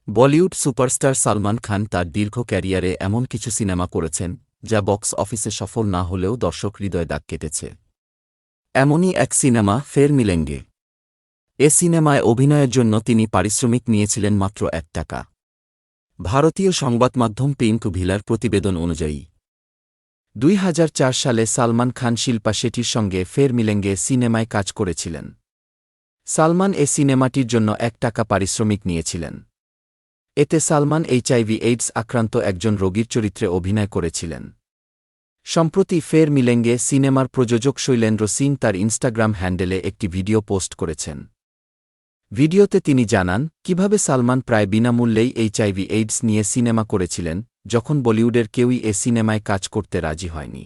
Bollywood superstar Salman Khan তার দীর্ঘ ক্যারিয়ারে এমন কিছু সিনেমা করেছেন যা বক্স অফিসে সফল না হলেও দর্শক হৃদয়ে দাগ কেটেছে। এমনই এক সিনেমা ফের মিলেঙ্গে। এ সিনেমায় অভিনয়ের জন্য তিনি পারিশ্রমিক নিয়েছিলেন মাত্র ৳1। ভারতীয় সংবাদমাধ্যম পিঙ্ক ভিলার প্রতিবেদন অনুযায়ী 2004 সালে সালমান খান শিল্পা শেঠির সঙ্গে ফের মিলেঙ্গে সিনেমায় কাজ করেছিলেন। সালমান এ সিনেমাটির জন্য ৳1 পারিশ্রমিক নিয়েছিলেন। এতে সালমান এইচআইভি/এইডস আক্রান্ত একজন রোগীর চরিত্রে অভিনয় করেছিলেন। সম্প্রতি ফের মিলেঙ্গে সিনেমার প্রযোজক শৈলেন্দ্র সিং তার ইনস্টাগ্রাম হ্যান্ডেলে একটি ভিডিও পোস্ট করেছেন। ভিডিওতে তিনি জানান কিভাবে সালমান প্রায় বিনামূল্যেই এইচআইভি/এইডস নিয়ে সিনেমা করেছিলেন, যখন বলিউডের কেউই এ সিনেমায় কাজ করতে রাজি হয়নি।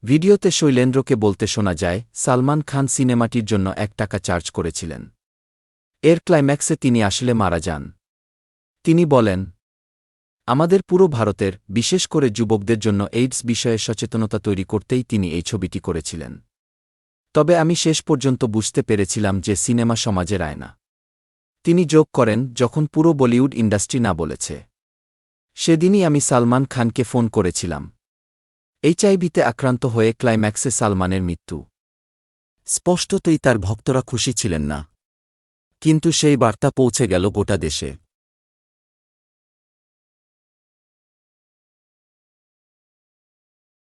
ভিডিওতে শৈলেন্দ্রকে বলতে শোনা যায়, সালমান খান সিনেমাটির জন্য ৳1 চার্জ করেছিলেন। এর ক্লাইম্যাক্সে তিনি আসলে মারা যান। তিনি বলেন, আমাদের পুরো ভারতের, বিশেষ করে যুবকদের জন্য এইডস বিষয়ে সচেতনতা তৈরি করতেই তিনি এই ছবিটি করেছিলেন। তবে আমি শেষ পর্যন্ত বুঝতে পেরেছিলাম যে সিনেমা সমাজের আয়না। তিনি যোগ করেন, যখন পুরো বলিউড ইন্ডাস্ট্রি না বলেছে। সেদিনই আমি সালমান খানকে ফোন করেছিলাম। এইচআইভিতে আক্রান্ত হয়ে ক্লাইম্যাক্সে সালমানের মৃত্যু। স্পষ্টতই তার ভক্তরা খুশি ছিলেন না। কিন্তু সেই বার্তা পৌঁছে গেল গোটা দেশে।